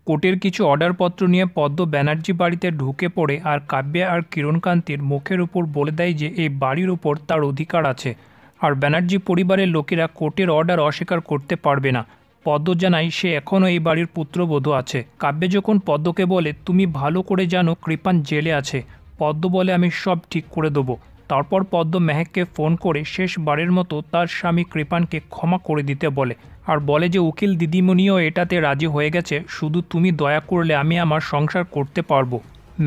কোর্টের কিছু অর্ডারপত্র নিয়ে পদ্ম ব্যানার্জি বাড়িতে ঢুকে পড়ে আর কাব্যা আর কিরণকান্তির মুখের উপর বলে দেয় যে এই বাড়ির উপর তার অধিকার আছে আর ব্যানার্জি পরিবারের লোকেরা কোর্টের অর্ডার অস্বীকার করতে পারবে না। পদ্ম জানায় সে এখনও এই বাড়ির পুত্রবধূ আছে। কাব্যা যখন পদ্মকে বলে তুমি ভালো করে জানো কৃপান জেলে আছে, পদ্ম বলে আমি সব ঠিক করে দেবো। তারপর পদ্ম মেহেককে ফোন করে শেষবারের মতো তার স্বামী কৃপানকে ক্ষমা করে দিতে বলে আর বলে যে উকিল দিদিমণিও এটাতে রাজি হয়ে গেছে, শুধু তুমি দয়া করলে আমি আমার সংসার করতে পারবো।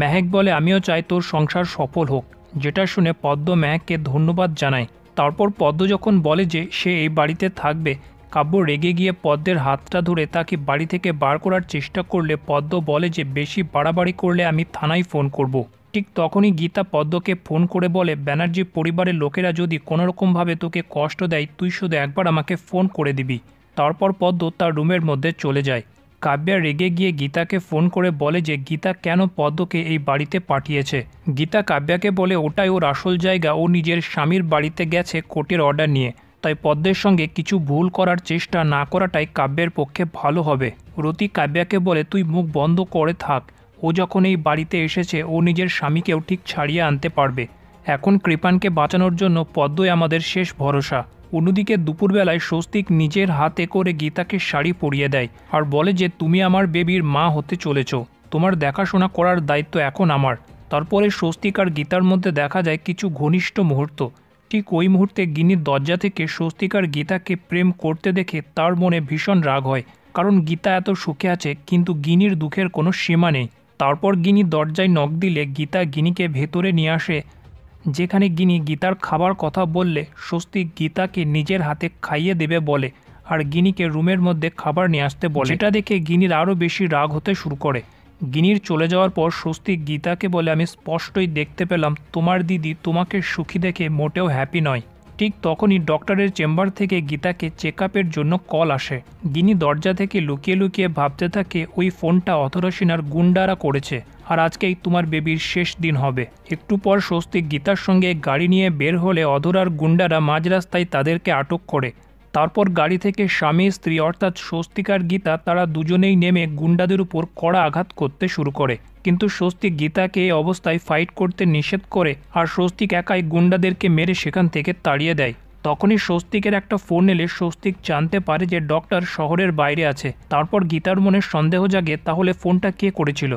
মেহেক বলে আমিও চাই তোর সংসার সফল হোক, যেটা শুনে পদ্ম মেহেককে ধন্যবাদ জানায়। তারপর পদ্ম যখন বলে যে সে এই বাড়িতে থাকবে, কাব্য রেগে গিয়ে পদ্মের হাতটা ধরে তাকে বাড়ি থেকে বার করার চেষ্টা করলে পদ্ম বলে যে বেশি বাড়াবাড়ি করলে আমি থানায় ফোন করব। ঠিক তখনই গীতা পদ্মকে ফোন করে বলে ব্যানার্জি পরিবারের লোকেরা যদি কোনোরকমভাবে তোকে কষ্ট দেয় তুই শুধু একবার আমাকে ফোন করে দিবি। তারপর পদ্ম তার রুমের মধ্যে চলে যায়। কাব্যা রেগে গিয়ে গীতাকে ফোন করে বলে যে গীতা কেন পদ্মকে এই বাড়িতে পাঠিয়েছে। গীতা কাব্যাকে বলে ওটাই ওর আসল জায়গা, ও নিজের স্বামীর বাড়িতে গেছে কোর্টের অর্ডার নিয়ে, তাই পদ্মের সঙ্গে কিছু ভুল করার চেষ্টা না করাটাই কাব্যের পক্ষে ভালো হবে। রতি কাব্যাকে বলে তুই মুখ বন্ধ করে থাক, ও যখন এই বাড়িতে এসেছে ও নিজের স্বামীকেও ঠিক ছাড়িয়ে আনতে পারবে। এখন কৃপানকে বাঁচানোর জন্য পদ্মই আমাদের শেষ ভরসা। অন্যদিকে দুপুরবেলায় স্বস্তিক নিজের হাতে করে গীতাকে শাড়ি পরিয়ে দেয় আর বলে যে তুমি আমার বেবির মা হতে চলেছ, তোমার দেখাশোনা করার দায়িত্ব এখন আমার। তারপরে স্বস্তিক আর গীতার মধ্যে দেখা যায় কিছু ঘনিষ্ঠ মুহূর্ত। ঠিক ওই মুহূর্তে গিনির দরজা থেকে স্বস্তিক আর গীতাকে প্রেম করতে দেখে তার মনে ভীষণ রাগ হয়, কারণ গীতা এত সুখে আছে কিন্তু গিনির দুঃখের কোনো সীমা নেই। তারপর গিনি দরজায় নক দিলে গীতা গিনিকে ভেতরে নিয়ে আসে, যেখানে গিনি গীতার খাবার কথা বললে স্বস্তিক গীতাকে নিজের হাতে খাইয়ে দেবে বলে আর গিনিকে রুমের মধ্যে খাবার নিয়ে আসতে বলে। এটা দেখে গিনির আরও বেশি রাগ হতে শুরু করে। গিনির চলে যাওয়ার পর স্বস্তিক গীতাকে বলে আমি স্পষ্টই দেখতে পেলাম তোমার দিদি তোমাকে সুখী দেখে মোটেও হ্যাপি নয়। ঠিক তখনই ডক্টরের চেম্বার থেকে গীতাকে চেক আপের জন্য কল আসে। গিনি দরজা থেকে লুকিয়ে লুকিয়ে ভাবতে থাকে ওই ফোনটা অথরাসিনার গুন্ডারা করেছে আর আজকেই তোমার বেবির শেষ দিন হবে। একটু পর স্বস্তিক গীতার সঙ্গে গাড়ি নিয়ে বের হলে অধরার গুন্ডারা মাঝ রাস্তায় তাদেরকে আটক করে। তারপর গাড়ি থেকে স্বামী স্ত্রী অর্থাৎ স্বস্তিক আর গীতা তারা দুজনেই নেমে গুন্ডাদের উপর কড়া আঘাত করতে শুরু করে, কিন্তু স্বস্তিক গীতাকে এই অবস্থায় ফাইট করতে নিষেধ করে আর স্বস্তিক একাই গুন্ডাদেরকে মেরে সেখান থেকে তাড়িয়ে দেয়। তখনই স্বস্তিকের একটা ফোন এলে স্বস্তিক জানতে পারে যে ডক্টর শহরের বাইরে আছে। তারপর গীতার মনে সন্দেহ জাগে তাহলে ফোনটা কে করেছিল।